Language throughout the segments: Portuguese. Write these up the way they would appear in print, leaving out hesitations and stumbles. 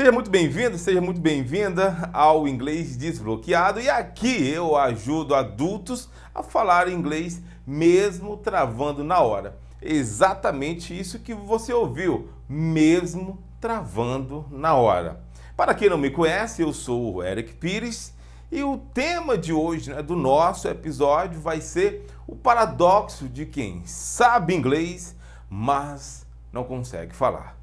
Seja muito bem-vindo, seja muito bem-vinda ao Inglês Desbloqueado, e aqui eu ajudo adultos a falar inglês mesmo travando na hora. Exatamente isso que você ouviu, mesmo travando na hora. Para quem não me conhece, eu sou o Eric Pires e o tema de hoje, do nosso episódio, vai ser o paradoxo de quem sabe inglês, mas não consegue falar.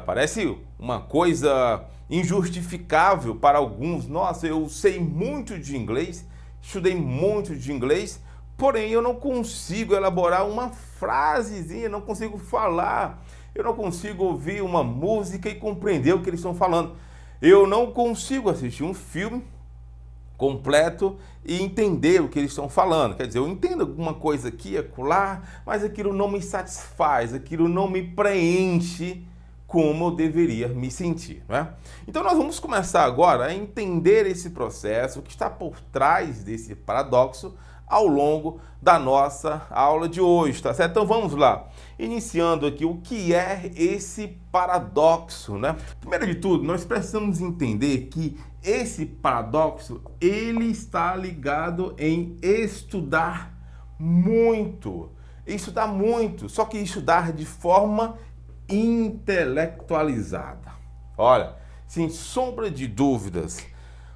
Parece uma coisa injustificável para alguns. Nossa, eu sei muito de inglês, estudei muito de inglês, porém eu não consigo elaborar uma frasezinha, não consigo falar, eu não consigo ouvir uma música e compreender o que eles estão falando. Eu não consigo assistir um filme completo e entender o que eles estão falando. Quer dizer, eu entendo alguma coisa aqui, acolá, mas aquilo não me satisfaz, aquilo não me preenche como eu deveria me sentir, né? Então nós vamos começar agora a entender esse processo, o que está por trás desse paradoxo ao longo da nossa aula de hoje, tá certo? Então vamos lá, iniciando aqui o que é esse paradoxo, né? Primeiro de tudo, nós precisamos entender que esse paradoxo, ele está ligado em estudar muito, só que estudar de forma intelectualizada. Olha, sem sombra de dúvidas,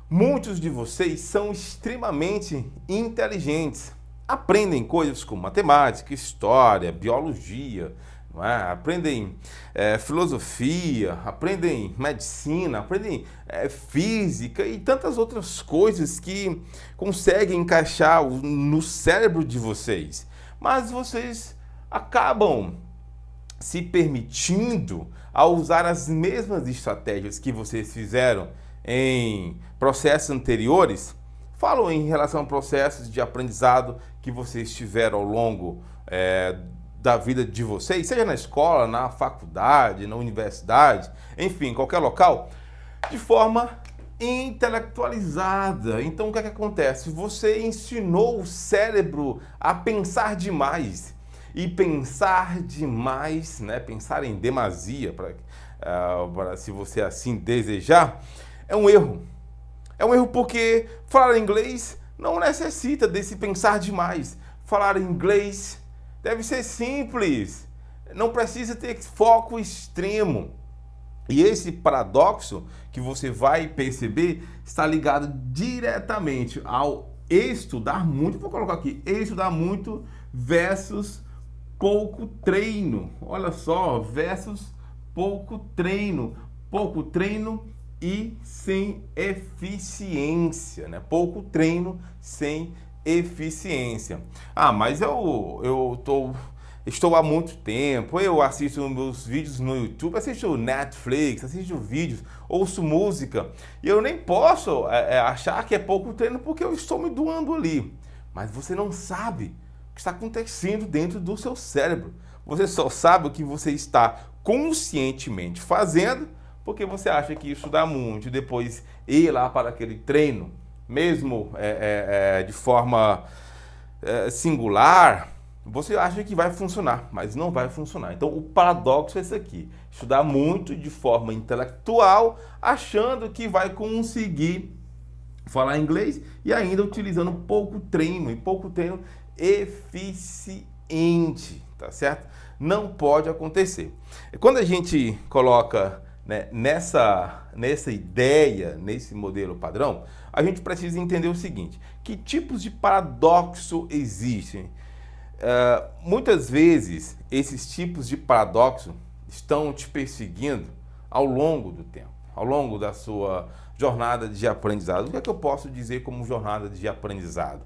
muitos de vocês são extremamente inteligentes. Aprendem coisas como matemática, história, biologia, não é? Aprendem filosofia, aprendem medicina, aprendem física e tantas outras coisas que conseguem encaixar no cérebro de vocês. Mas vocês acabam se permitindo a usar as mesmas estratégias que vocês fizeram em processos anteriores. Falo em relação a processos de aprendizado que vocês tiveram ao longo da vida de vocês, seja na escola, na faculdade, na universidade, enfim, qualquer local, de forma intelectualizada. Então o que é que acontece? Você ensinou o cérebro a pensar demais. E pensar demais, né? Pensar em demasia, se você assim desejar, é um erro. É um erro porque falar inglês não necessita desse pensar demais. Falar inglês deve ser simples, não precisa ter foco extremo. E esse paradoxo que você vai perceber está ligado diretamente ao estudar muito. Vou colocar aqui, estudar muito versus pouco treino. Olha só, versus pouco treino e sem eficiência, né? Pouco treino sem eficiência. Mas estou há muito tempo, eu assisto meus vídeos no YouTube, assisto Netflix, assisto vídeos, ouço música, e eu nem posso achar que é pouco treino porque eu estou me doando ali. Mas você não sabe o que está acontecendo dentro do seu cérebro. Você só sabe o que você está conscientemente fazendo porque você acha que isso dá muito, e depois ir lá para aquele treino, mesmo de forma singular, você acha que vai funcionar, mas não vai funcionar. Então o paradoxo é esse aqui: estudar muito de forma intelectual, achando que vai conseguir falar inglês e ainda utilizando pouco treino eficiente, tá certo? Não pode acontecer. Quando a gente coloca, né, nessa ideia, nesse modelo padrão, a gente precisa entender o seguinte: que tipos de paradoxo existem? Muitas vezes esses tipos de paradoxo estão te perseguindo ao longo do tempo, ao longo da sua jornada de aprendizado. O que é que eu posso dizer como jornada de aprendizado?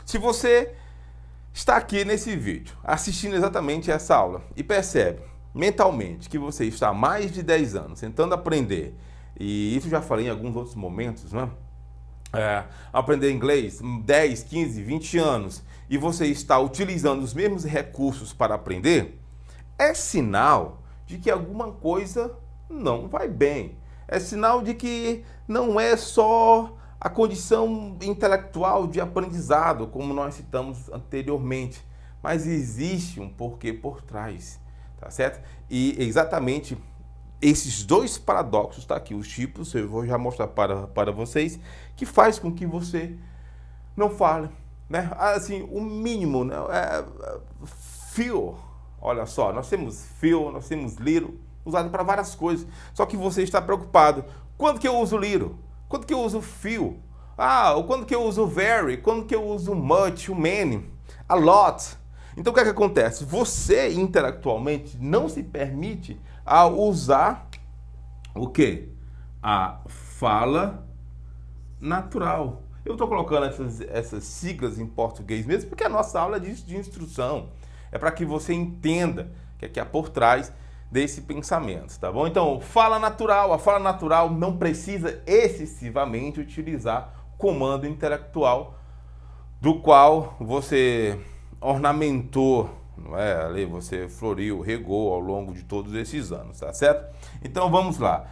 Se você está aqui nesse vídeo, assistindo exatamente essa aula e percebe mentalmente que você está há mais de 10 anos tentando aprender, e isso já falei em alguns outros momentos, né? Aprender inglês 10, 15, 20 anos, e você está utilizando os mesmos recursos para aprender, é sinal de que alguma coisa não vai bem. É sinal de que não é só a condição intelectual de aprendizado, como nós citamos anteriormente, mas existe um porquê por trás, tá certo? E exatamente esses dois paradoxos, tá aqui os tipos, eu vou já mostrar para vocês, que faz com que você não fale, né? Assim, o mínimo, né? Feel, olha só, nós temos feel, nós temos little, usado para várias coisas, só que você está preocupado, quando que eu uso little? Quando que eu uso feel? Ou quando que eu uso very? Quando que eu uso much, many, a lot? Então o que é que acontece? Você intelectualmente não se permite a usar o quê? A fala natural. Eu estou colocando essas siglas em português mesmo porque a nossa aula é de instrução. É para que você entenda o que é por trás desse pensamento, tá bom? Então, fala natural. A fala natural não precisa excessivamente utilizar comando intelectual do qual você ornamentou, não é? Ali você floriu, regou ao longo de todos esses anos, tá certo? Então vamos lá.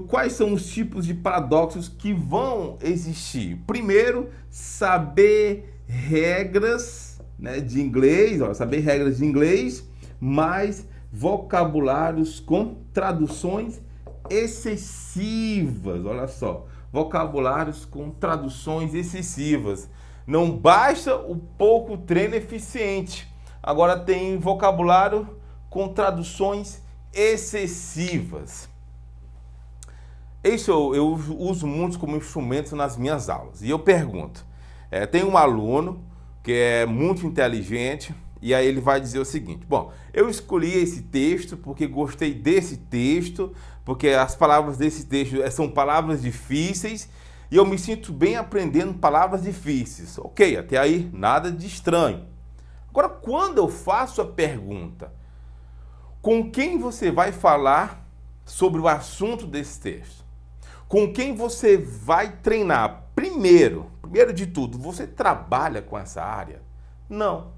Quais são os tipos de paradoxos que vão existir? Primeiro, saber regras, né, de inglês, saber regras de inglês, mais vocabulários com traduções excessivas, olha só, vocabulários com traduções excessivas. Não basta o pouco treino eficiente, agora tem vocabulário com traduções excessivas. Isso eu uso muito como instrumento nas minhas aulas. E eu pergunto, tem um aluno que é muito inteligente, e aí ele vai dizer o seguinte: bom, eu escolhi esse texto porque gostei desse texto, porque as palavras desse texto são palavras difíceis, e eu me sinto bem aprendendo palavras difíceis. Ok, até aí nada de estranho. Agora, quando eu faço a pergunta, com quem você vai falar sobre o assunto desse texto? Com quem você vai treinar? Primeiro de tudo, você trabalha com essa área? Não.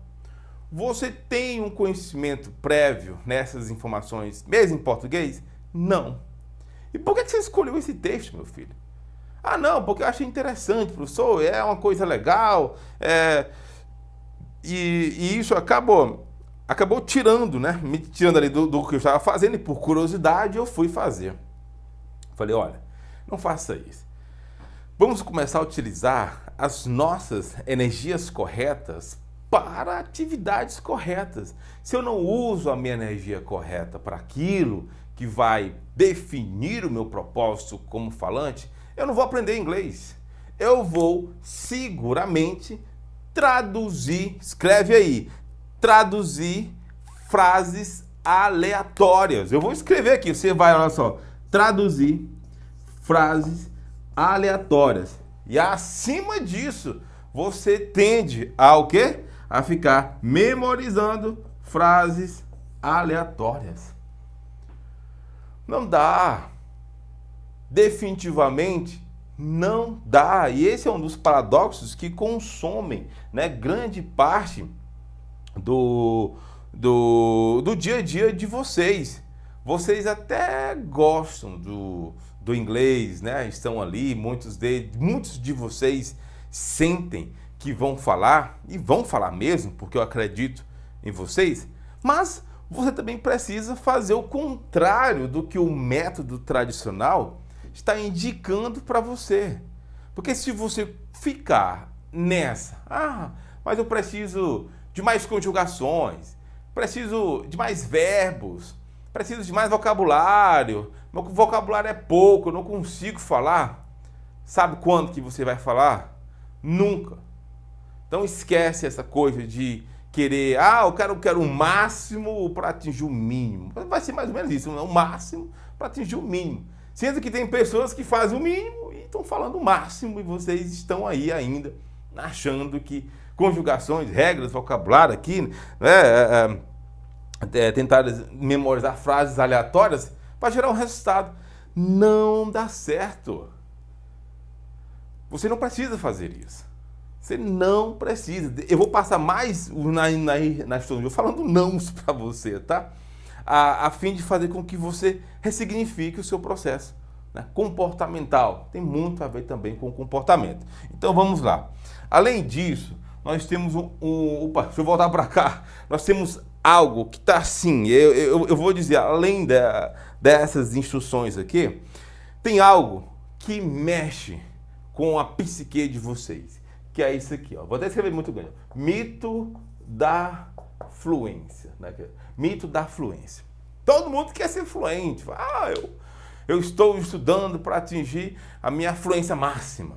Você tem um conhecimento prévio nessas informações, mesmo em português? Não. E por que você escolheu esse texto, meu filho? Não, porque eu achei interessante, professor, é uma coisa legal, e isso acabou tirando, né? Me tirando ali do que eu estava fazendo, e por curiosidade eu fui fazer. Falei, olha, não faça isso. Vamos começar a utilizar as nossas energias corretas para atividades corretas. Se eu não uso a minha energia correta para aquilo que vai definir o meu propósito como falante, eu não vou aprender inglês. Eu vou seguramente traduzir, escreve aí, traduzir frases aleatórias. Eu vou escrever aqui, você vai, olha só, traduzir frases aleatórias. E acima disso, você tende ao quê? A ficar memorizando frases aleatórias. Não dá. Definitivamente não dá. E esse é um dos paradoxos que consomem, né, grande parte do dia a dia de vocês. Vocês até gostam do inglês, né? Estão ali, muitos de vocês sentem que vão falar, e vão falar mesmo, porque eu acredito em vocês, mas você também precisa fazer o contrário do que o método tradicional está indicando para você. Porque se você ficar nessa, mas eu preciso de mais conjugações, preciso de mais verbos, preciso de mais vocabulário, meu vocabulário é pouco, eu não consigo falar. Sabe quando que você vai falar? Nunca. Então esquece essa coisa de querer, eu quero o máximo para atingir o mínimo. Vai ser mais ou menos isso, o máximo para atingir o mínimo. Sendo que tem pessoas que fazem o mínimo e estão falando o máximo, e vocês estão aí ainda achando que conjugações, regras, vocabulário aqui, né, tentar memorizar frases aleatórias para gerar um resultado. Não dá certo. Você não precisa fazer isso. Você não precisa. Eu vou passar mais na história falando não para você, tá? A fim de fazer com que você ressignifique o seu processo, né, comportamental. Tem muito a ver também com o comportamento. Então vamos lá. Além disso, nós temos deixa eu voltar para cá. Nós temos algo que está assim, eu vou dizer, além dessas instruções aqui, tem algo que mexe com a psique de vocês, que é isso aqui, ó. Vou até escrever muito bem. Mito da fluência, né? Mito da fluência. Todo mundo quer ser fluente. Eu estou estudando para atingir a minha fluência máxima.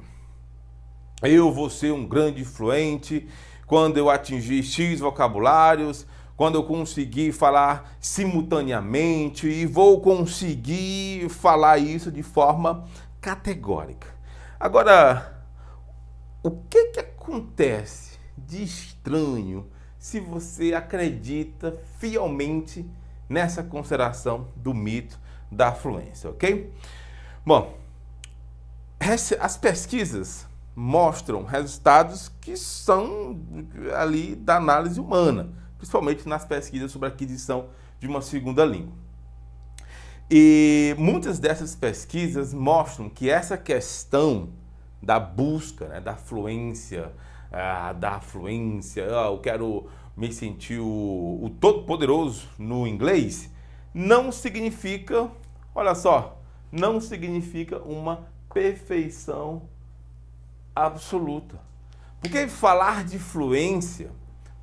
Eu vou ser um grande fluente quando eu atingir X vocabulários, quando eu conseguir falar simultaneamente, e vou conseguir falar isso de forma categórica. Agora, o que acontece de estranho se você acredita fielmente nessa consideração do mito da fluência, ok? Bom, as pesquisas mostram resultados que são ali da análise humana, principalmente nas pesquisas sobre a aquisição de uma segunda língua. E muitas dessas pesquisas mostram que essa questão da busca, né, da fluência, eu quero me sentir o todo-poderoso no inglês, não significa, olha só, não significa uma perfeição absoluta. Porque falar de fluência,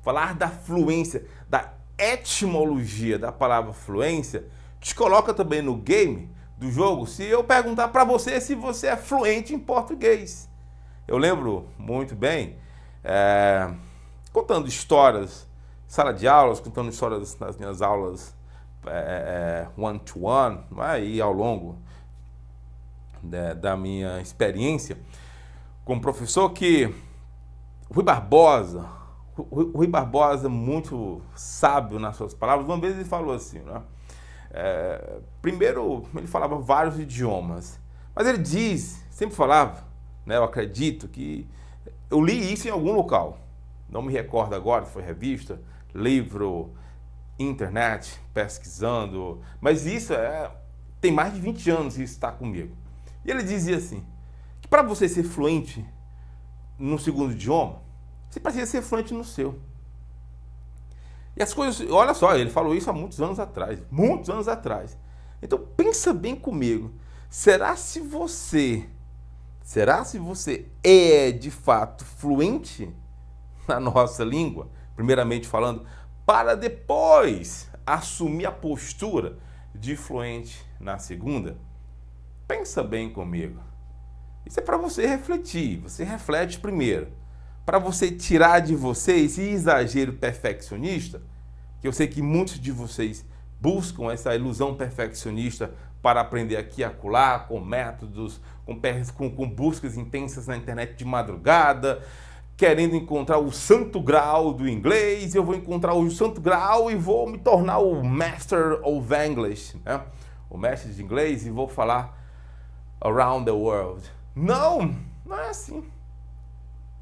falar da fluência, da etimologia da palavra fluência, te coloca também no game do jogo. Se eu perguntar para você se você é fluente em português, eu lembro muito bem, contando histórias, sala de aulas, contando histórias nas minhas aulas one-to-one, aí ao longo da minha experiência como professor, que Rui Barbosa, muito sábio nas suas palavras, uma vez ele falou assim, né? Primeiro, ele falava vários idiomas, mas ele sempre falava, né, eu acredito que eu li isso em algum local, não me recordo agora se foi revista, livro, internet, pesquisando, mas isso tem mais de 20 anos que isso está comigo. E ele dizia assim, que para você ser fluente no segundo idioma, você precisa ser fluente no seu. E as coisas, olha só, ele falou isso há muitos anos atrás. Então pensa bem comigo. Será se você é de fato fluente na nossa língua, primeiramente falando, para depois assumir a postura de fluente na segunda? Pensa bem comigo. Isso é para você refletir. Você reflete primeiro. Para você tirar de você esse exagero perfeccionista, que eu sei que muitos de vocês buscam essa ilusão perfeccionista para aprender aqui e acolá, com métodos, com buscas intensas na internet de madrugada, querendo encontrar o santo grau do inglês. Eu vou encontrar o santo grau e vou me tornar o Master of English, né? O mestre de inglês, e vou falar around the world. Não é assim.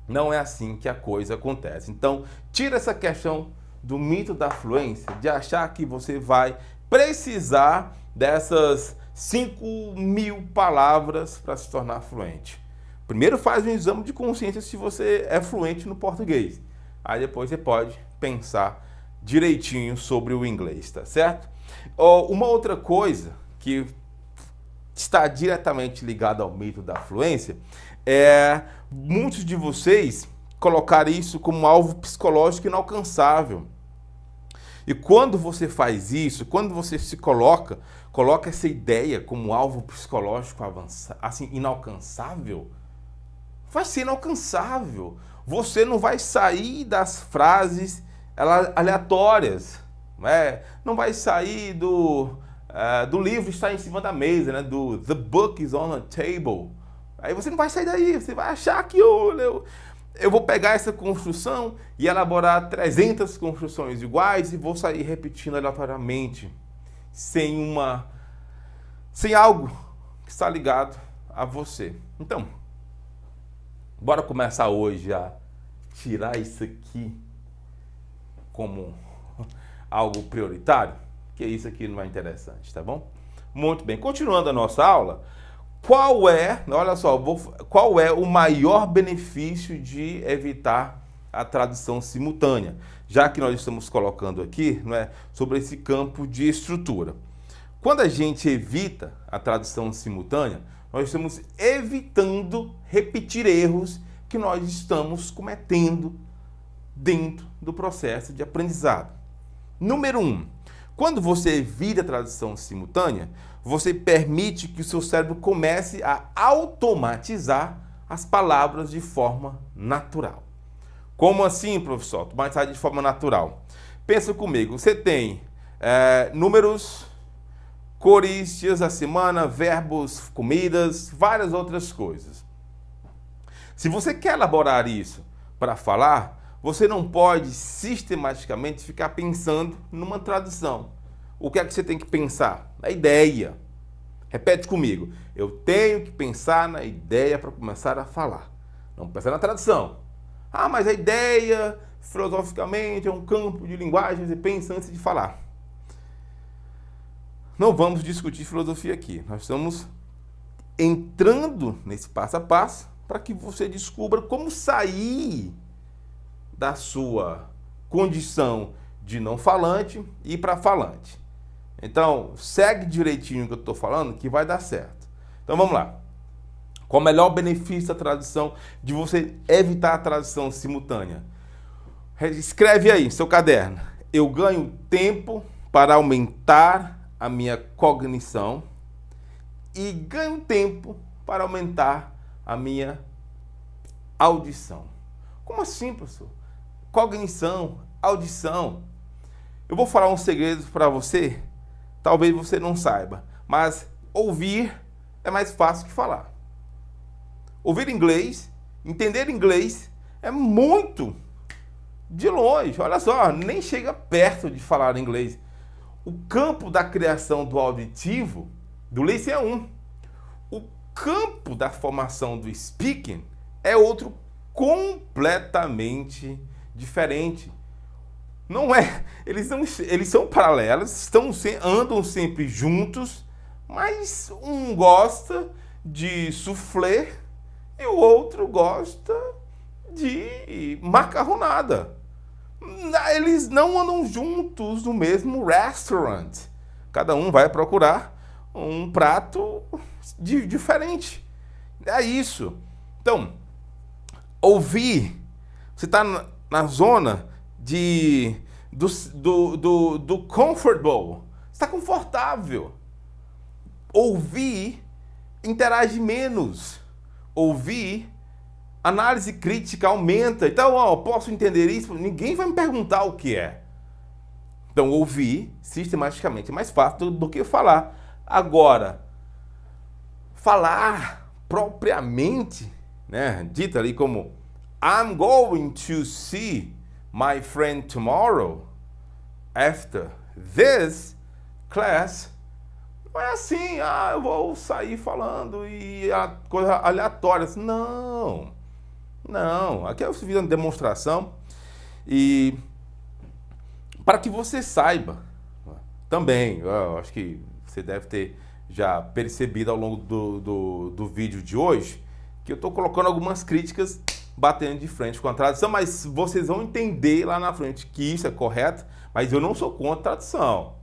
Não é assim que a coisa acontece. Então, tira essa questão do mito da fluência, de achar que você vai precisar dessas 5.000 palavras para se tornar fluente. Primeiro faz um exame de consciência se você é fluente no português. Aí depois você pode pensar direitinho sobre o inglês, tá certo? Uma outra coisa que está diretamente ligada ao mito da fluência muitos de vocês colocarem isso como alvo psicológico inalcançável. E quando você faz isso, quando você se coloca essa ideia como alvo psicológico assim, inalcançável, vai ser inalcançável. Você não vai sair das frases aleatórias, né? Não vai sair do livro está em cima da mesa, né? Do The Book is on the Table. Aí você não vai sair daí, você vai achar que eu vou pegar essa construção e elaborar 300 construções iguais e vou sair repetindo aleatoriamente, sem algo que está ligado a você. Então, bora começar hoje a tirar isso aqui como algo prioritário, que isso aqui não é interessante, tá bom? Muito bem, continuando a nossa aula, qual é o maior benefício de evitar a tradução simultânea? Já que nós estamos colocando aqui, não é, sobre esse campo de estrutura. Quando a gente evita a tradução simultânea, nós estamos evitando repetir erros que nós estamos cometendo dentro do processo de aprendizado. Número 1. Quando você evita a tradução simultânea, você permite que o seu cérebro comece a automatizar as palavras de forma natural. Como assim, professor? Automatizar de forma natural. Pensa comigo, você tem números, cores, dias da semana, verbos, comidas, várias outras coisas. Se você quer elaborar isso para falar, você não pode sistematicamente ficar pensando numa tradução. O que é que você tem que pensar? Na ideia. Repete comigo. Eu tenho que pensar na ideia para começar a falar. Não pensar na tradução. Ah, mas a ideia, filosoficamente, é um campo de linguagem, você pensa antes de falar. Não vamos discutir filosofia aqui. Nós estamos entrando nesse passo a passo para que você descubra como sair da sua condição de não falante e ir para falante. Então, segue direitinho o que eu estou falando que vai dar certo. Então, vamos lá. Qual o melhor benefício da tradução, de você evitar a tradução simultânea? Escreve aí, seu caderno. Eu ganho tempo para aumentar a minha cognição e ganho tempo para aumentar a minha audição. Como assim, professor? Cognição, audição. Eu vou falar um segredo para você, talvez você não saiba, mas ouvir é mais fácil que falar. Ouvir inglês, entender inglês é muito de longe. Olha só, nem chega perto de falar inglês. O campo da criação do auditivo, do listening é um. O campo da formação do speaking é outro completamente diferente. Não é, eles são paralelos, andam sempre juntos, mas um gosta de soufflé e o outro gosta de macarronada. Eles não andam juntos no mesmo restaurant. Cada um vai procurar um prato diferente. É isso. Então, ouvir, você está na zona do comfortable. Está confortável. Ouvir, interage menos. Ouvir, análise crítica aumenta. Então, posso entender isso? Ninguém vai me perguntar o que é. Então, ouvir, sistematicamente, é mais fácil do que falar. Agora, falar propriamente, né, dito ali como I'm going to see my friend tomorrow after this class. Não é assim, eu vou sair falando e a coisa aleatória. Não, aqui eu fiz uma demonstração e para que você saiba também, eu acho que você deve ter já percebido ao longo do vídeo de hoje, que eu estou colocando algumas críticas batendo de frente com a tradução, mas vocês vão entender lá na frente que isso é correto, mas eu não sou contra a tradução.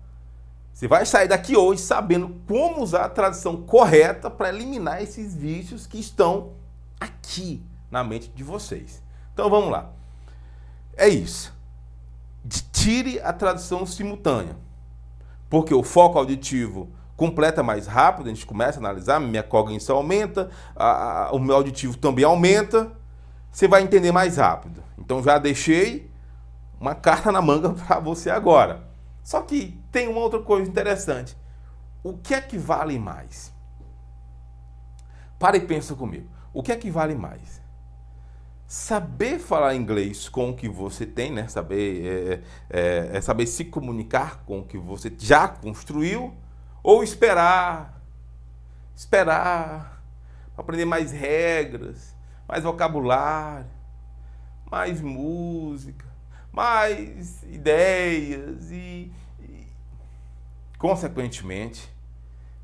Você vai sair daqui hoje sabendo como usar a tradução correta para eliminar esses vícios que estão aqui na mente de vocês. Então vamos lá. É isso. Tire a tradução simultânea, porque o foco auditivo completa mais rápido, a gente começa a analisar, minha cognição aumenta, o meu auditivo também aumenta, você vai entender mais rápido. Então já deixei uma carta na manga para você agora. Só que tem uma outra coisa interessante. O que é que vale mais? Para e pensa comigo. O que é que vale mais? Saber falar inglês com o que você tem, né? Saber se comunicar com o que você já construiu, ou esperar aprender mais regras, mais vocabulário, mais música, mais ideias e consequentemente,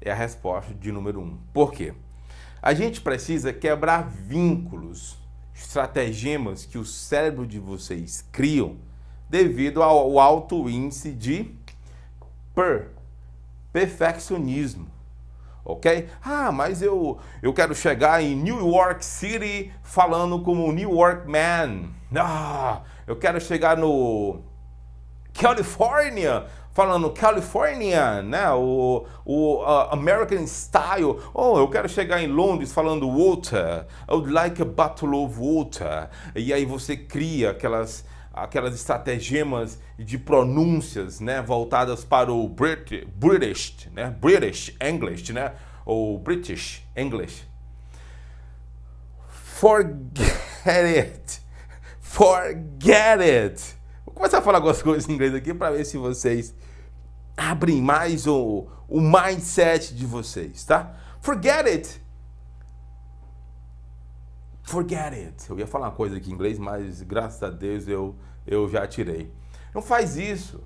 é a resposta de número 1. Por quê? A gente precisa quebrar vínculos, estratagemas que o cérebro de vocês criam devido ao alto índice de perfeccionismo. Ok? Ah, mas eu quero chegar em New York City falando como New York Man. Ah, eu quero chegar no California falando Californian, né? O American Style. Oh, eu quero chegar em Londres falando water. I would like a bottle of water. E aí você cria aquelas estratagemas de pronúncias, né, voltadas para o British, né, British English, né, ou British English. Forget it. Forget it. Vou começar a falar algumas coisas em inglês aqui para ver se vocês abrem mais o mindset de vocês, tá? Forget it. Forget it. Eu ia falar uma coisa aqui em inglês, mas graças a Deus eu já tirei. Não faz isso.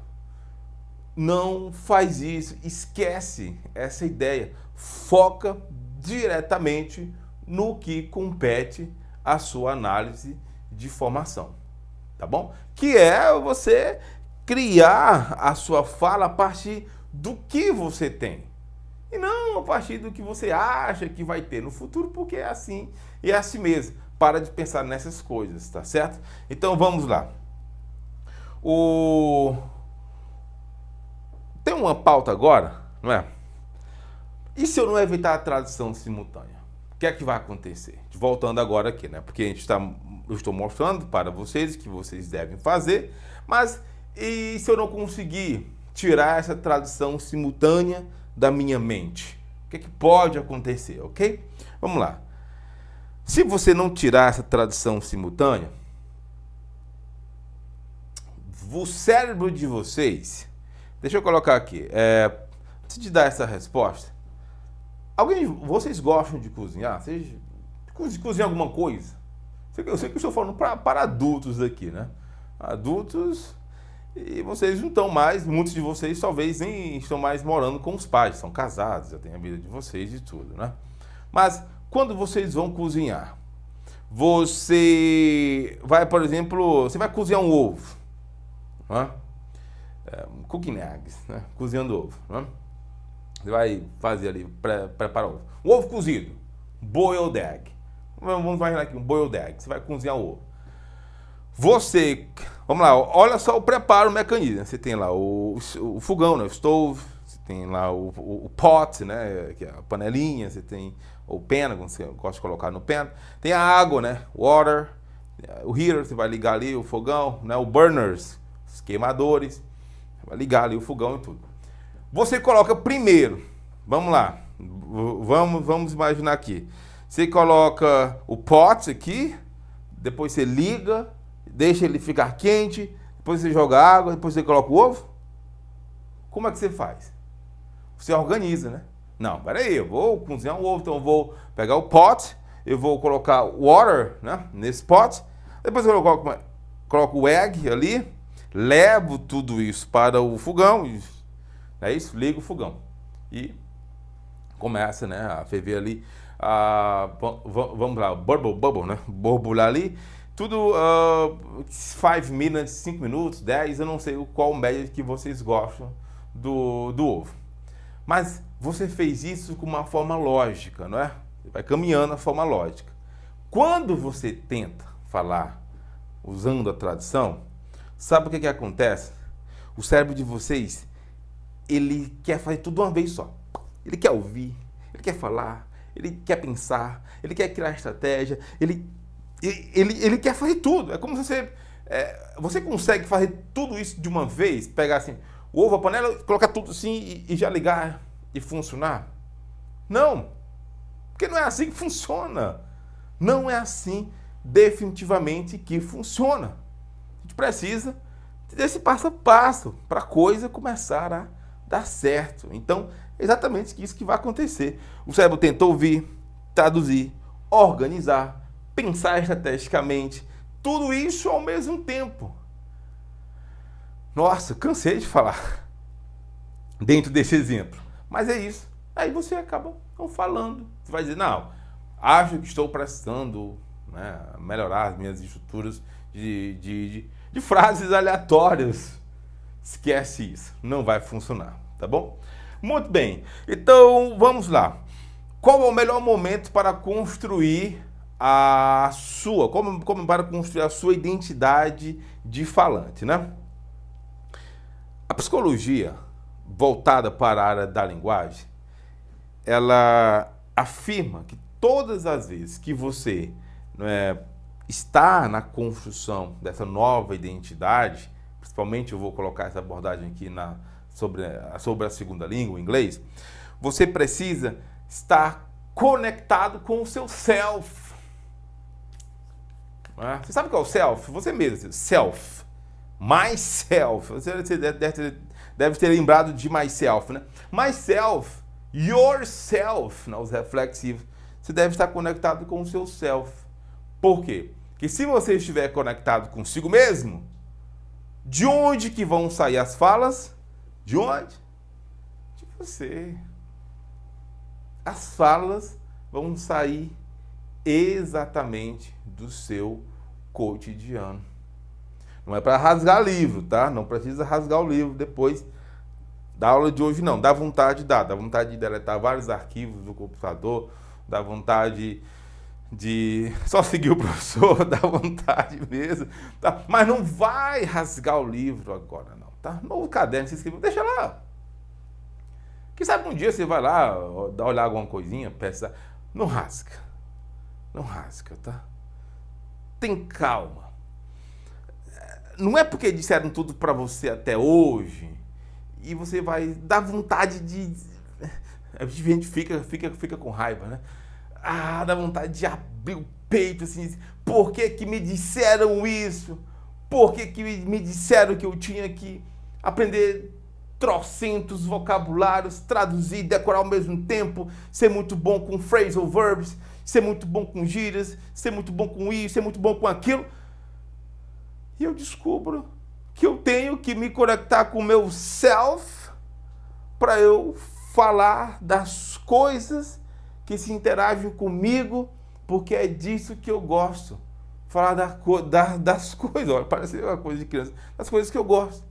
Não faz isso. Esquece essa ideia. Foca diretamente no que compete à sua análise de formação. Tá bom? Que é você criar a sua fala a partir do que você tem. E não a partir do que você acha que vai ter no futuro, porque é assim e é assim mesmo. Para de pensar nessas coisas, tá certo? Então vamos lá. Tem uma pauta agora, não é? E se eu não evitar a tradução simultânea? O que é que vai acontecer? Voltando agora aqui, né? Porque eu estou mostrando para vocês o que vocês devem fazer, mas e se eu não conseguir tirar essa tradução simultânea da minha mente? O que é que pode acontecer, ok? Vamos lá. Se você não tirar essa tradução simultânea, o cérebro de vocês... Deixa eu colocar aqui. Antes de dar essa resposta, vocês gostam de cozinhar? Vocês cozinham alguma coisa? Eu sei que eu estou falando para adultos aqui, né? Adultos, e vocês não estão mais, muitos de vocês talvez nem estão mais morando com os pais, são casados, já têm a vida de vocês e tudo, né? Mas quando vocês vão cozinhar, você vai, por exemplo, você vai cozinhar um ovo, né? Cooking eggs, né? Cozinhando ovo, né? Você vai fazer ali, preparar o ovo. Um ovo cozido, boiled egg. Vamos imaginar aqui, um boiled egg. Você vai cozinhar o ovo. Vamos lá, olha só o preparo, o mecanismo. Você tem lá o fogão, né? O stove, você tem lá o pot, né? Que é a panelinha, você tem o pan, como você gosta de colocar no pan. Tem a água, né? Water, o heater, você vai ligar ali o fogão, né? O burners, os queimadores. Vai ligar ali o fogão e tudo. Você coloca primeiro, vamos lá, vamos imaginar aqui. Você coloca o pot aqui, depois você liga, deixa ele ficar quente, depois você joga água, depois você coloca o ovo. Como é que você faz? Você organiza, né? Não, peraí, eu vou cozinhar um ovo, então eu vou pegar o pot, eu vou colocar water, né, nesse pot, depois eu coloco o egg ali, levo tudo isso para o fogão, é isso, ligo o fogão e começa, né, a ferver ali, vamos lá, bubble, né, borbulhar ali, tudo 5 minutes, 5 minutos, 10, eu não sei qual média que vocês gostam do ovo. Mas você fez isso com uma forma lógica, não é? Você vai caminhando a forma lógica. Quando você tenta falar usando a tradução, sabe o que acontece? O cérebro de vocês, ele quer fazer tudo de uma vez só. Ele quer ouvir, ele quer falar, ele quer pensar, ele quer criar estratégia, ele quer fazer tudo. É como se você consegue fazer tudo isso de uma vez, pegar assim, o ovo, a panela, colocar tudo assim e já ligar e funcionar? Não, porque não é assim que funciona. Não é assim definitivamente que funciona. A gente precisa desse passo a passo para a coisa começar a dar certo. Então, é exatamente isso que vai acontecer. O cérebro tenta ouvir, traduzir, organizar, pensar estrategicamente, tudo isso ao mesmo tempo. Nossa, cansei de falar dentro desse exemplo, mas é isso. Aí você acaba não falando. Você vai dizer, não, acho que estou precisando, né, melhorar as minhas estruturas de frases aleatórias. Esquece isso, não vai funcionar, tá bom? Muito bem. Então, vamos lá. Qual é o melhor momento para construir a sua, como para construir a sua identidade de falante, né? A psicologia voltada para a área da linguagem, ela afirma que todas as vezes que você está na construção dessa nova identidade, principalmente eu vou colocar essa abordagem aqui sobre a segunda língua, o inglês, você precisa estar conectado com o seu self. Você sabe o que é o self? Você mesmo, self. Myself. Você deve ter lembrado de myself, né? Myself, yourself, os reflexivos. Você deve estar conectado com o seu self. Por quê? Porque se você estiver conectado consigo mesmo, de onde que vão sair as falas? De onde? De você. As falas vão sair exatamente do seu cotidiano. Não é para rasgar livro, tá? Não precisa rasgar o livro depois da aula de hoje, não. Dá vontade de deletar vários arquivos do computador, dá vontade de só seguir o professor, dá vontade mesmo, tá? Mas não vai rasgar o livro agora, não, tá? No caderno, você escreveu, deixa lá. Quem sabe um dia você vai lá, olhar alguma coisinha, peça, não rasga. Não rasga, tá? Tem calma. Não é porque disseram tudo pra você até hoje e você vai dar vontade de... A gente fica com raiva, né? Dá vontade de abrir o peito, assim, por que que me disseram isso? Por que que me disseram que eu tinha que aprender trocentos vocabulários, traduzir, decorar ao mesmo tempo, ser muito bom com phrasal verbs, ser muito bom com gírias, ser muito bom com isso, ser muito bom com aquilo. E eu descubro que eu tenho que me conectar com o meu self para eu falar das coisas que se interagem comigo, porque é disso que eu gosto. Falar das coisas, olha, parece uma coisa de criança, das coisas que eu gosto.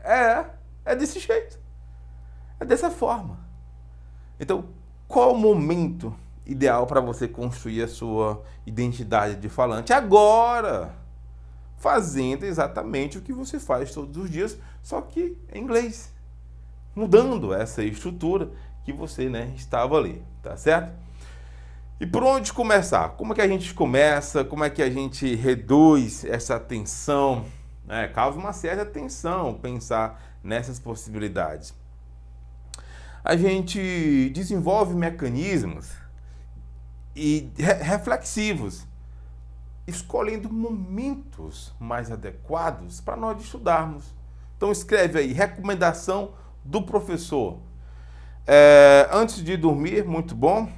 É desse jeito. É dessa forma. Então, qual o momento ideal para você construir a sua identidade de falante? Agora! Fazendo exatamente o que você faz todos os dias, só que em inglês. Mudando essa estrutura que você, estava ali, tá certo? E por onde começar? Como é que a gente começa? Como é que a gente reduz essa tensão? Causa uma certa tensão pensar nessas possibilidades. A gente desenvolve mecanismos reflexivos, escolhendo momentos mais adequados para nós estudarmos. Então escreve aí, recomendação do professor. Antes de dormir, muito bom.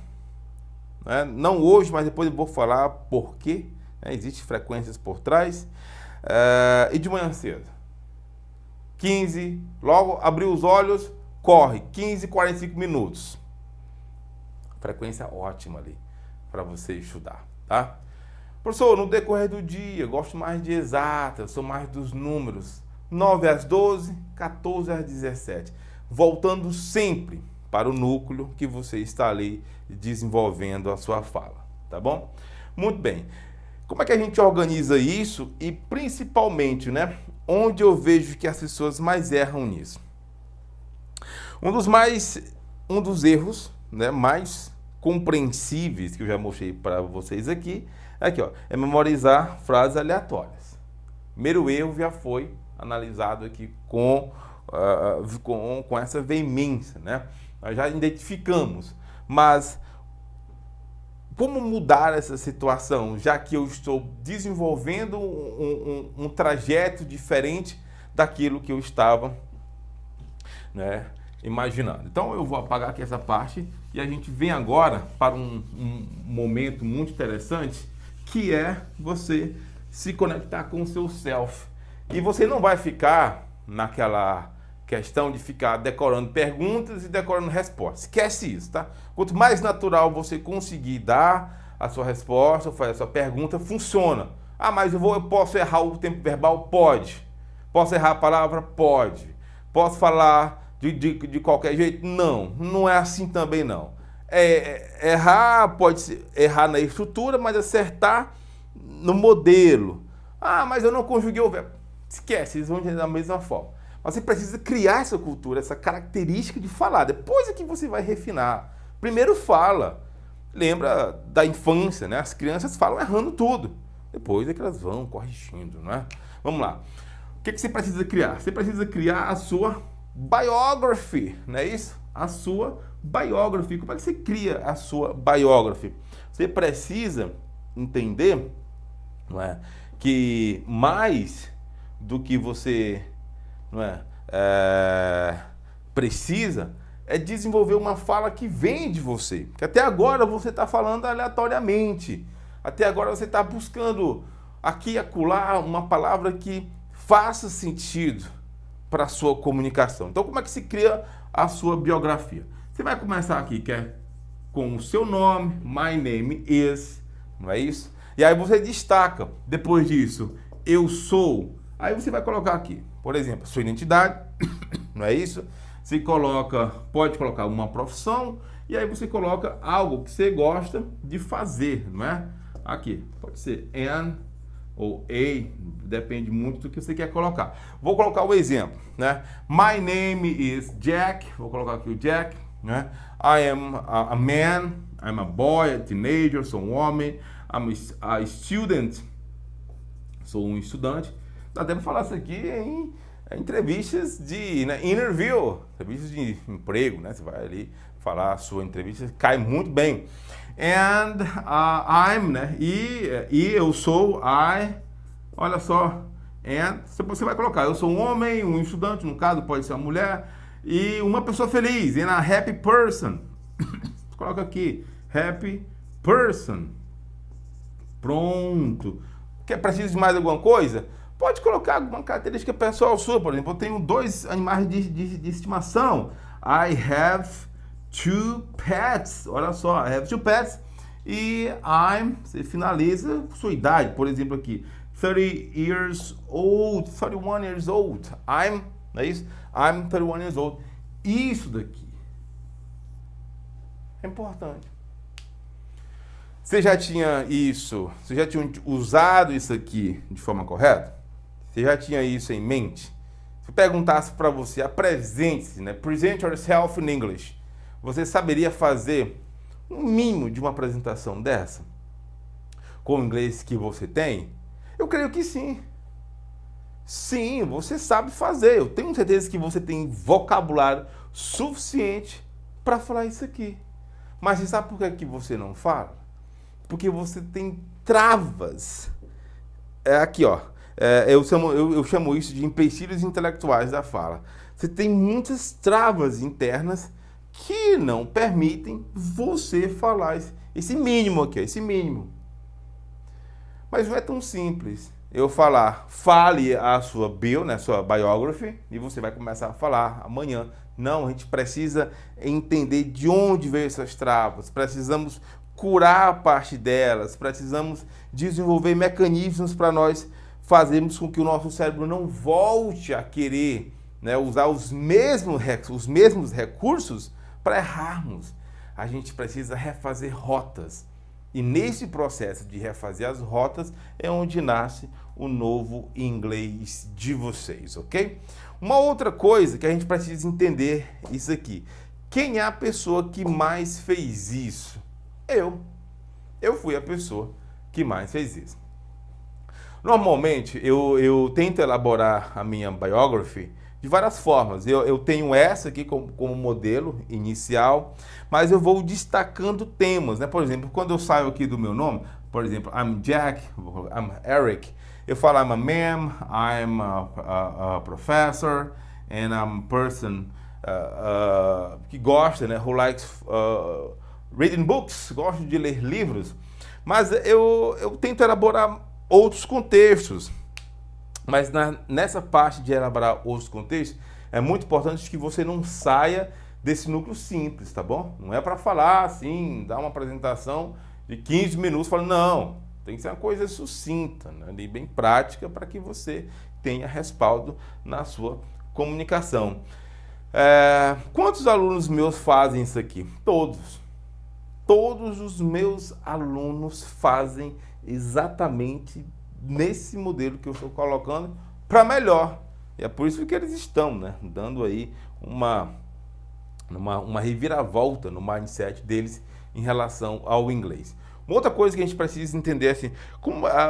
Não hoje, mas depois eu vou falar por quê. Existem frequências por trás. E de manhã cedo. 15, logo abriu os olhos, corre. 15, 45 minutos. Frequência ótima ali para você estudar, tá? Professor, no decorrer do dia, gosto mais de exatas, sou mais dos números. 9 às 12, 14 às 17. Voltando sempre para o núcleo que você está ali desenvolvendo a sua fala, tá bom? Muito bem. Como é que a gente organiza isso e principalmente, onde eu vejo que as pessoas mais erram nisso? Um dos erros, mais compreensíveis que eu já mostrei para vocês aqui, é memorizar frases aleatórias. Primeiro erro já foi analisado aqui com essa veemência, Nós já identificamos, mas como mudar essa situação, já que eu estou desenvolvendo um trajeto diferente daquilo que eu estava imaginando. Então eu vou apagar aqui essa parte e a gente vem agora para um momento muito interessante, que é você se conectar com o seu self. E você não vai ficar naquela questão de ficar decorando perguntas e decorando respostas. Esquece isso, tá? Quanto mais natural você conseguir dar a sua resposta, ou fazer a sua pergunta, funciona. Mas eu posso errar o tempo verbal? Pode. Posso errar a palavra? Pode. Posso falar de qualquer jeito? Não é assim também não. Errar, pode ser errar na estrutura, mas acertar no modelo. Ah, mas eu não conjuguei o verbo. Esquece, eles vão entender da mesma forma. Mas você precisa criar essa cultura, essa característica de falar. Depois é que você vai refinar. Primeiro fala. Lembra da infância, né? As crianças falam errando tudo. Depois é que elas vão corrigindo, né? Vamos lá. O que você precisa criar? Você precisa criar a sua biography, não é isso? A sua biography. Como é que você cria a sua biography? Você precisa entender, não é, que mais do que você, não é, precisa é desenvolver uma fala que vem de você. Que até agora você está falando aleatoriamente. Até agora você está buscando aqui e acolá uma palavra que faça sentido para a sua comunicação. Então, como é que se cria a sua biografia? Você vai começar aqui, que é com o seu nome, my name is, não é isso? E aí você destaca, depois disso, eu sou. Aí você vai colocar aqui, por exemplo, sua identidade, não é isso? Você pode colocar uma profissão, e aí você coloca algo que você gosta de fazer, não é? Aqui, pode ser an ou a, depende muito do que você quer colocar. Vou colocar o exemplo, né? My name is Jack, vou colocar aqui o Jack, né? I am a man, I'm a boy, a teenager, sou um homem, I'm a student, sou um estudante. Dá até para falar isso aqui em entrevistas de interview, entrevistas de emprego, né? Você vai ali falar a sua entrevista, cai muito bem. And I'm, né? E eu sou, olha só. And você vai colocar, eu sou um homem, um estudante, no caso pode ser uma mulher, e uma pessoa feliz, and a happy person. Coloca aqui, happy person. Pronto. Precisa de mais alguma coisa? Pode colocar alguma característica pessoal sua, por exemplo, eu tenho 2 animais de estimação. I have 2 pets. Olha só, I have 2 pets. E você finaliza sua idade, por exemplo aqui, 30 years old, 31 years old. Não é isso? I'm 31 years old. Isso daqui é importante. Você já tinha usado isso aqui de forma correta? Você já tinha isso em mente? Se eu perguntasse para você, apresente-se, né? Present yourself in English. Você saberia fazer um mínimo de uma apresentação dessa? Com o inglês que você tem? Eu creio que sim. Sim, você sabe fazer. Eu tenho certeza que você tem vocabulário suficiente para falar isso aqui. Mas você sabe por que você não fala? Porque você tem travas. Aqui, ó. Eu chamo isso de empecilhos intelectuais da fala. Você tem muitas travas internas que não permitem você falar esse mínimo aqui, esse mínimo. Mas não é tão simples eu fale a sua né, sua biography, e você vai começar a falar amanhã. Não, a gente precisa entender de onde veio essas travas, precisamos curar a parte delas, precisamos desenvolver mecanismos para nós fazermos com que o nosso cérebro não volte a querer, né, usar os mesmos recursos para errarmos. A gente precisa refazer rotas. E nesse processo de refazer as rotas é onde nasce o novo inglês de vocês, ok? Uma outra coisa que a gente precisa entender isso aqui. Quem é a pessoa que mais fez isso? Eu fui a pessoa que mais fez isso. Normalmente, eu tento elaborar a minha biography de várias formas. Eu tenho essa aqui como modelo inicial, mas eu vou destacando temas, né? Por exemplo, quando eu saio aqui do meu nome, por exemplo, I'm Jack, I'm Eric, eu falo I'm a man, I'm a professor, and I'm a person que gosta, né? Who likes reading books, gosto de ler livros. Mas eu tento elaborar outros contextos. Mas nessa parte de elaborar outros contextos, é muito importante que você não saia desse núcleo simples, tá bom? Não é para falar assim, dar uma apresentação de 15 minutos, falando, não, tem que ser uma coisa sucinta, né? E bem prática para que você tenha respaldo na sua comunicação. Quantos alunos meus fazem isso aqui? Todos. Todos os meus alunos fazem exatamente nesse modelo que eu estou colocando para melhor. E é por isso que eles estão, né, dando aí uma reviravolta no mindset deles em relação ao inglês. Uma outra coisa que a gente precisa entender é assim,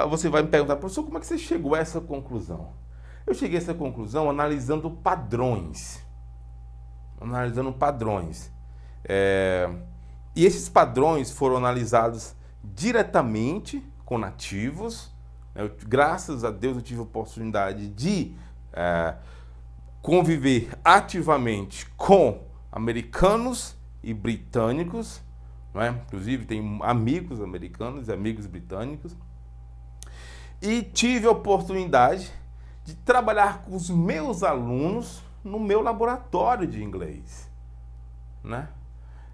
você vai me perguntar, professor, como é que você chegou a essa conclusão? Eu cheguei a essa conclusão analisando padrões. E esses padrões foram analisados diretamente com nativos. Graças a Deus eu tive a oportunidade de conviver ativamente com americanos e britânicos, não é? Inclusive tenho amigos americanos e amigos britânicos. E tive a oportunidade de trabalhar com os meus alunos no meu laboratório de inglês, né?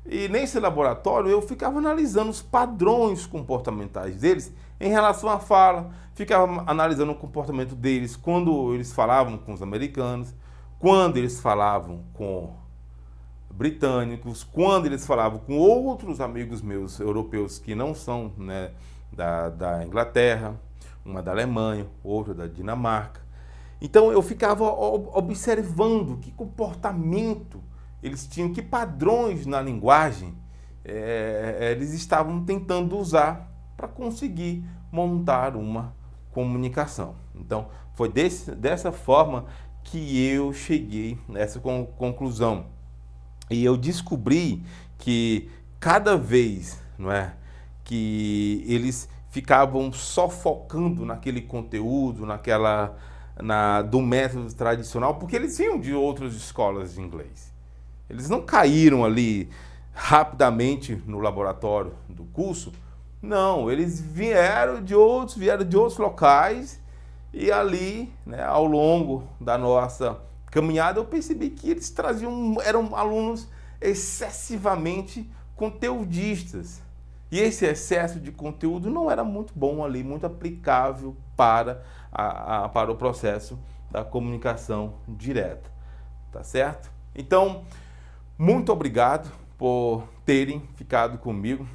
E nesse laboratório eu ficava analisando os padrões comportamentais deles em relação à fala, ficava analisando o comportamento deles quando eles falavam com os americanos, quando eles falavam com britânicos, quando eles falavam com outros amigos meus europeus que não são, né, da Inglaterra, uma da Alemanha, outra da Dinamarca. Então eu ficava observando que comportamento eles tinham, que padrões na linguagem eles estavam tentando usar para conseguir montar uma comunicação. Então foi dessa forma que eu cheguei nessa conclusão. E eu descobri que cada vez, não é, que eles ficavam só focando naquele conteúdo, do método tradicional, porque eles vinham de outras escolas de inglês. Eles não caíram ali rapidamente no laboratório do curso. Não, eles vieram de outros locais, e ali, né, ao longo da nossa caminhada, eu percebi que eles eram alunos excessivamente conteudistas. E esse excesso de conteúdo não era muito bom ali, muito aplicável para o processo da comunicação direta, tá certo? Então, muito obrigado por terem ficado comigo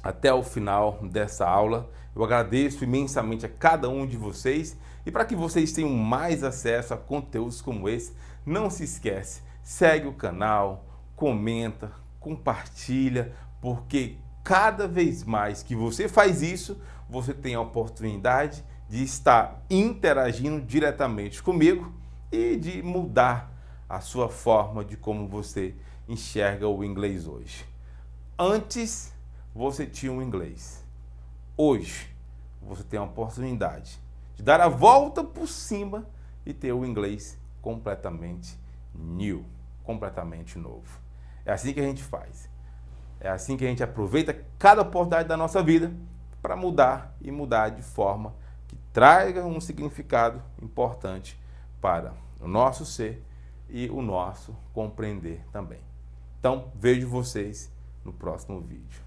até o final dessa aula. Eu agradeço imensamente a cada um de vocês, e para que vocês tenham mais acesso a conteúdos como esse, não se esquece, segue o canal, comenta, compartilha, porque cada vez mais que você faz isso, você tem a oportunidade de estar interagindo diretamente comigo e de mudar a sua forma de como você enxerga o inglês hoje. Antes, você tinha um inglês. Hoje, você tem a oportunidade de dar a volta por cima e ter o inglês completamente new, completamente novo. É assim que a gente faz. É assim que a gente aproveita cada oportunidade da nossa vida para mudar, e mudar de forma que traga um significado importante para o nosso ser e o nosso compreender também. Então, vejo vocês no próximo vídeo.